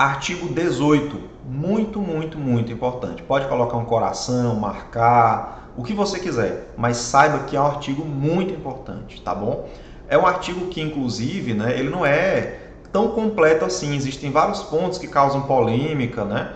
Artigo 18, muito importante. Pode colocar um coração, marcar, o que você quiser, mas saiba que é um artigo muito importante, tá bom? É um artigo que, inclusive, né, ele não é tão completo assim, existem vários pontos que causam polêmica, né?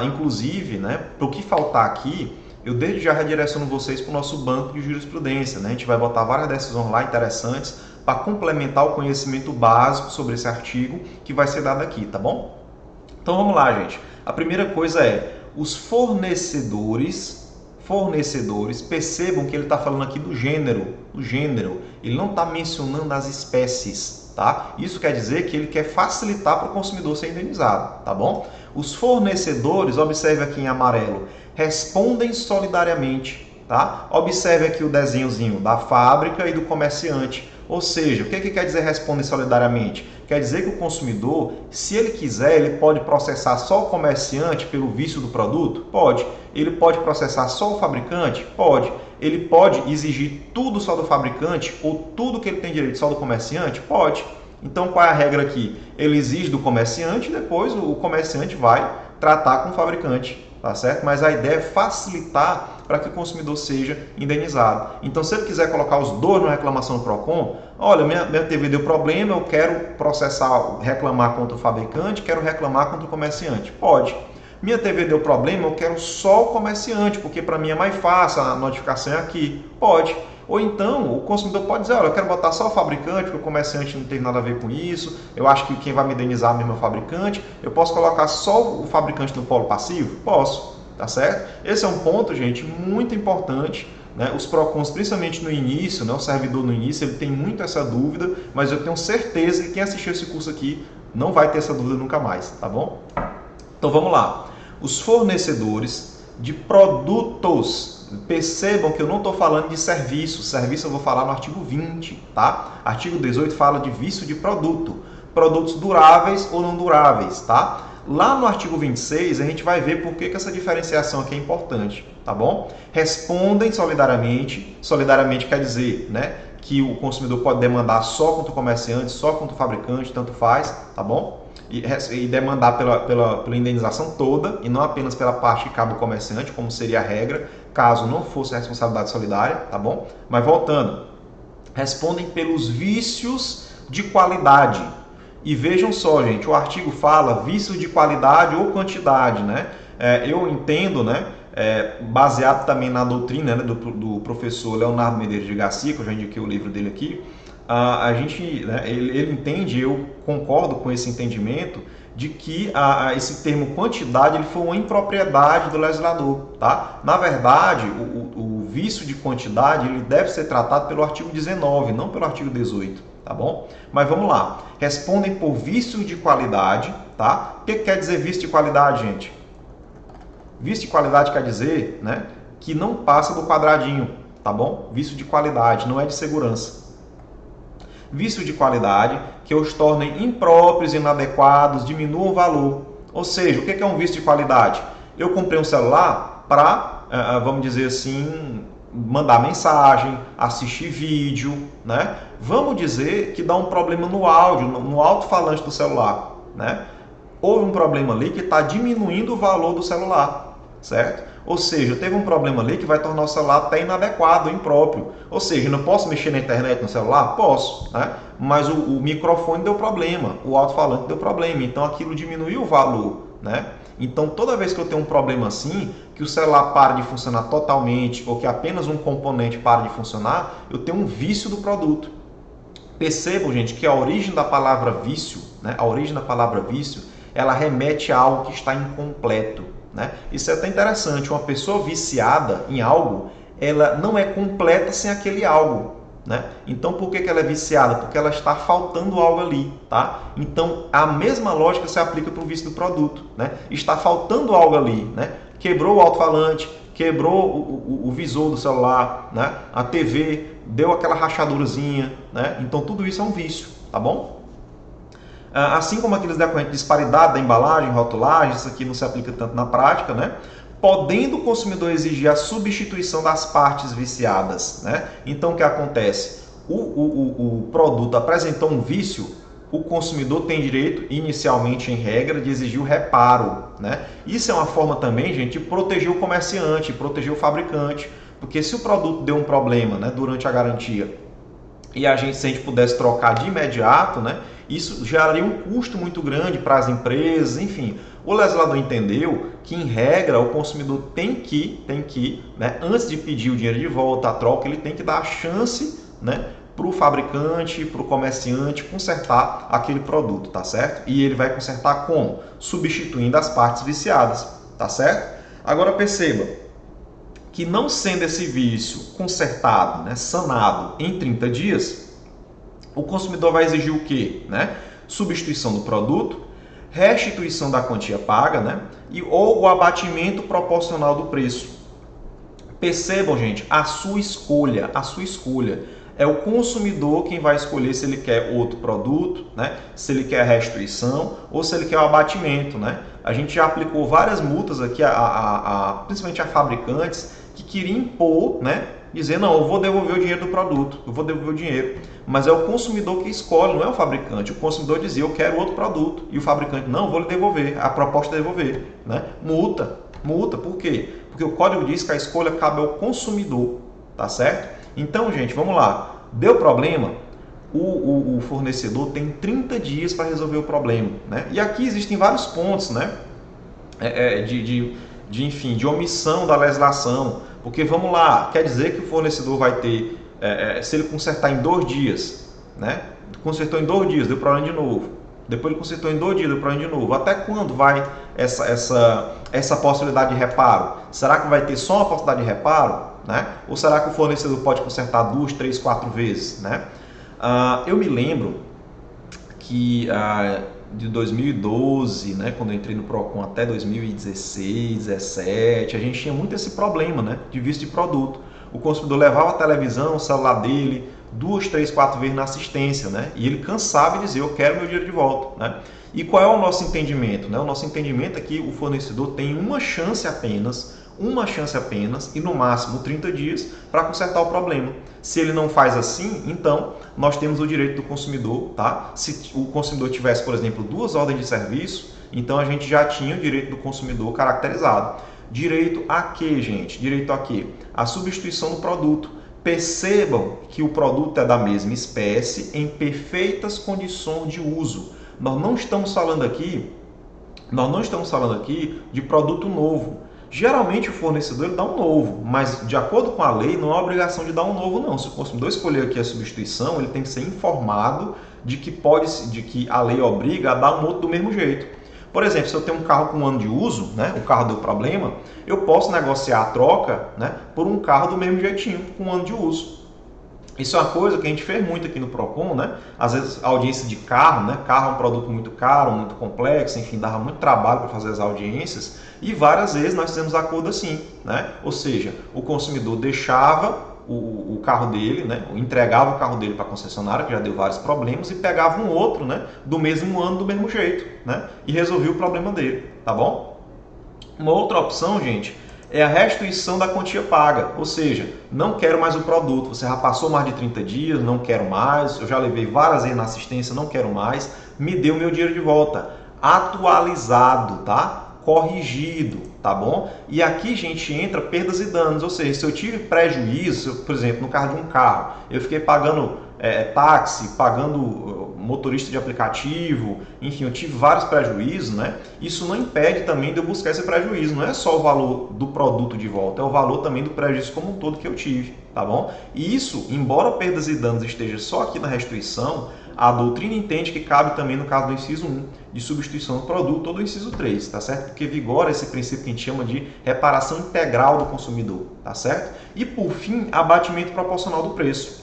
Inclusive, né, para o que faltar aqui, eu desde já redireciono vocês para o nosso banco de jurisprudência, né? A gente vai botar várias decisões lá interessantes para complementar o conhecimento básico sobre esse artigo que vai ser dado aqui, tá bom? Então vamos lá, gente. A primeira coisa é, os fornecedores, percebam que ele está falando aqui do gênero, ele não está mencionando as espécies, tá? Isso quer dizer que ele quer facilitar para o consumidor ser indenizado, tá bom? Os fornecedores, observe aqui em amarelo, respondem solidariamente, tá? Observe aqui o desenhozinho da fábrica e do comerciante. Ou seja, o que quer dizer respondem solidariamente? Quer dizer que o consumidor, se ele quiser, ele pode processar só o comerciante pelo vício do produto? Pode. Ele pode processar só o fabricante? Pode. Ele pode exigir tudo só do fabricante ou tudo que ele tem direito só do comerciante? Pode. Então, qual é a regra aqui? Ele exige do comerciante e depois o comerciante vai tratar com o fabricante, tá certo? Mas a ideia é facilitar para que o consumidor seja indenizado. Então, se ele quiser colocar os dois na reclamação do PROCON, olha, minha TV deu problema, eu quero processar, reclamar contra o fabricante, quero reclamar contra o comerciante. Pode. Minha TV deu problema, eu quero só o comerciante, porque para mim é mais fácil, a notificação é aqui. Pode. Ou então, o consumidor pode dizer, olha, eu quero botar só o fabricante, porque o comerciante não tem nada a ver com isso, eu acho que quem vai me indenizar mesmo é o fabricante, eu posso colocar só o fabricante no polo passivo? Posso, tá certo? Esse é um ponto, gente, muito importante, né? Os PROCONs, principalmente no início, né? O servidor no início, ele tem muito essa dúvida, mas eu tenho certeza que quem assistiu esse curso aqui não vai ter essa dúvida nunca mais, tá bom? Então vamos lá. Os fornecedores de produtos, percebam que eu não estou falando de serviço. Serviço eu vou falar no artigo 20, tá? Artigo 18 fala de vício de produto. Produtos duráveis ou não duráveis, tá? Lá no artigo 26 a gente vai ver por que essa diferenciação aqui é importante, tá bom? Respondem solidariamente. Solidariamente quer dizer, né, que o consumidor pode demandar só contra o comerciante, só contra o fabricante, tanto faz, tá bom? E demandar pela indenização toda e não apenas pela parte que cabe ao comerciante, como seria a regra, caso não fosse a responsabilidade solidária, tá bom? Mas voltando, respondem pelos vícios de qualidade. E vejam só, gente, o artigo fala vício de qualidade ou quantidade, né? Eu entendo, né? Baseado também na doutrina, né, do professor Leonardo Medeiros de Garcia, que eu já indiquei o livro dele aqui, a gente, né, ele entende, eu concordo com esse entendimento, de que esse termo quantidade ele foi uma impropriedade do legislador, tá? Na verdade, o vício de quantidade ele deve ser tratado pelo artigo 19, não pelo artigo 18, tá bom? Mas vamos lá. Respondem por vício de qualidade, tá? O que quer dizer vício de qualidade, gente? Vício de qualidade quer dizer, né, que não passa do quadradinho, tá bom? Vício de qualidade, não é de segurança. Vício de qualidade que os tornem impróprios, inadequados, diminuam o valor. Ou seja, o que é um vício de qualidade? Eu comprei um celular para, vamos dizer assim, mandar mensagem, assistir vídeo, né? Vamos dizer que dá um problema no áudio, no alto-falante do celular, né? Houve um problema ali que está diminuindo o valor do celular, certo? Ou seja, teve um problema ali que vai tornar o celular até inadequado, impróprio. Ou seja, eu não posso mexer na internet no celular? Posso, né? Mas o microfone deu problema, o alto-falante deu problema, então aquilo diminuiu o valor, né? Então, toda vez que eu tenho um problema assim, que o celular para de funcionar totalmente ou que apenas um componente para de funcionar, eu tenho um vício do produto. Percebam, gente, que a origem da palavra vício, né? A origem da palavra vício, ela remete a algo que está incompleto, né? Isso é até interessante, uma pessoa viciada em algo, ela não é completa sem aquele algo, né? Então, por que ela é viciada? Porque ela está faltando algo ali, tá? Então, a mesma lógica se aplica para o vício do produto, né? Está faltando algo ali, né? Quebrou o alto-falante, quebrou o visor do celular, né? A TV deu aquela rachadurazinha, né? Então, tudo isso é um vício, tá bom? Assim como aqueles decorrentes de disparidade da embalagem, rotulagem, isso aqui não se aplica tanto na prática, né? Podendo o consumidor exigir a substituição das partes viciadas, né? Então, o que acontece? O produto apresentou um vício, o consumidor tem direito, inicialmente em regra, de exigir o reparo, né? Isso é uma forma também, gente, de proteger o comerciante, proteger o fabricante, porque se o produto deu um problema, né, durante a garantia e se a gente pudesse trocar de imediato, né, isso geraria um custo muito grande para as empresas, enfim. O legislador entendeu que, em regra, o consumidor tem que, né, antes de pedir o dinheiro de volta, a troca, ele tem que dar a chance, né, para o fabricante, para o comerciante consertar aquele produto, tá certo? E ele vai consertar como? Substituindo as partes viciadas, tá certo? Agora perceba que, não sendo esse vício consertado, né, sanado em 30 dias, o consumidor vai exigir o quê? Né? Substituição do produto, restituição da quantia paga, né? Ou o abatimento proporcional do preço. Percebam, gente, a sua escolha. É o consumidor quem vai escolher se ele quer outro produto, né? Se ele quer a restituição ou se ele quer o abatimento, né? A gente já aplicou várias multas aqui, principalmente a fabricantes, que queriam impor, né? Dizer, não, eu vou devolver o dinheiro do produto, eu vou devolver o dinheiro. Mas é o consumidor que escolhe, não é o fabricante. O consumidor dizia, eu quero outro produto. E o fabricante, não, vou lhe devolver. A proposta é devolver, né? Multa. Por quê? Porque o código diz que a escolha cabe ao consumidor, tá certo? Então, gente, vamos lá. Deu problema? O fornecedor tem 30 dias para resolver o problema, né? E aqui existem vários pontos, né? Enfim, de omissão da legislação. Porque, vamos lá, quer dizer que o fornecedor vai ter, se ele consertar em 2 dias, né? Consertou em 2 dias, deu problema de novo. Depois ele consertou em 2 dias, deu problema de novo. Até quando vai essa possibilidade de reparo? Será que vai ter só uma possibilidade de reparo? Né? Ou será que o fornecedor pode consertar 2, 3, 4 vezes? Né? Eu me lembro que de 2012, né, quando eu entrei no Procon, até 2016, 2017, a gente tinha muito esse problema, né, de vício de produto. O consumidor levava a televisão, o celular dele, 2, 3, 4 vezes na assistência, né, e ele cansava de dizer, eu quero meu dinheiro de volta. Né? E qual é o nosso entendimento? Né? O nosso entendimento é que o fornecedor tem uma chance apenas, e no máximo 30 dias para consertar o problema. Se ele não faz assim, então nós temos o direito do consumidor, tá? Se o consumidor tivesse, por exemplo, 2 ordens de serviço, então a gente já tinha o direito do consumidor caracterizado. Direito a quê, gente? Direito a quê? A substituição do produto. Percebam que o produto é da mesma espécie em perfeitas condições de uso. Nós não estamos falando aqui de produto novo. Geralmente o fornecedor ele dá um novo, mas de acordo com a lei não é obrigação de dar um novo não. Se o consumidor escolher aqui a substituição, ele tem que ser informado de que a lei obriga a dar um outro do mesmo jeito. Por exemplo, se eu tenho um carro com 1 ano de uso, né, o carro deu problema, eu posso negociar a troca, né, por um carro do mesmo jeitinho, com 1 ano de uso. Isso é uma coisa que a gente fez muito aqui no Procon, né? Às vezes a audiência de carro, né? Carro é um produto muito caro, muito complexo, enfim, dava muito trabalho para fazer as audiências e várias vezes nós fizemos acordo assim, né? Ou seja, o consumidor deixava o carro dele, né? Entregava o carro dele para a concessionária, que já deu vários problemas, e pegava um outro, né? Do mesmo ano, do mesmo jeito, né? E resolvia o problema dele, tá bom? Uma outra opção, gente, é a restituição da quantia paga, ou seja, não quero mais o produto, você já passou mais de 30 dias, não quero mais, eu já levei várias vezes na assistência, não quero mais, me dê o meu dinheiro de volta, atualizado, tá? Corrigido, tá bom? E aqui, gente, entra perdas e danos, ou seja, se eu tive prejuízo, por exemplo, no caso de um carro, eu fiquei pagando táxi, pagando motorista de aplicativo, enfim, eu tive vários prejuízos, né? Isso não impede também de eu buscar esse prejuízo, não é só o valor do produto de volta, é o valor também do prejuízo como um todo que eu tive, tá bom? E isso, embora perdas e danos esteja só aqui na restituição, a doutrina entende que cabe também no caso do inciso 1, de substituição do produto, ou do inciso 3, tá certo? Porque vigora esse princípio que a gente chama de reparação integral do consumidor, tá certo? E por fim, abatimento proporcional do preço.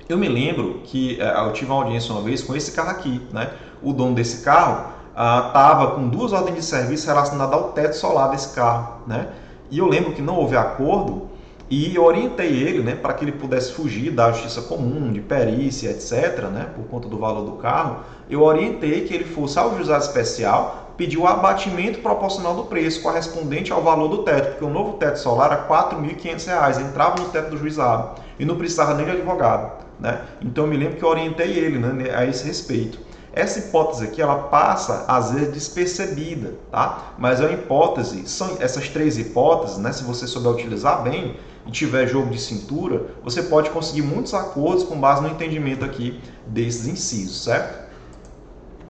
Eu me lembro que eu tive uma audiência uma vez com esse carro aqui, né? O dono desse carro estava com 2 ordens de serviço relacionadas ao teto solar desse carro, né? E eu lembro que não houve acordo e eu orientei ele, né, para que ele pudesse fugir da justiça comum, de perícia, etc., né, por conta do valor do carro. Eu orientei que ele fosse ao juizado especial pedir o abatimento proporcional do preço correspondente ao valor do teto, porque o novo teto solar era R$ 4.500, entrava no teto do juizado e não precisava nem de advogado, né? Então eu me lembro que eu orientei ele, né, a esse respeito. Essa hipótese aqui, ela passa, às vezes, despercebida, tá? Mas é uma hipótese, são essas três hipóteses, né? Se você souber utilizar bem e tiver jogo de cintura, você pode conseguir muitos acordos com base no entendimento aqui desses incisos, certo?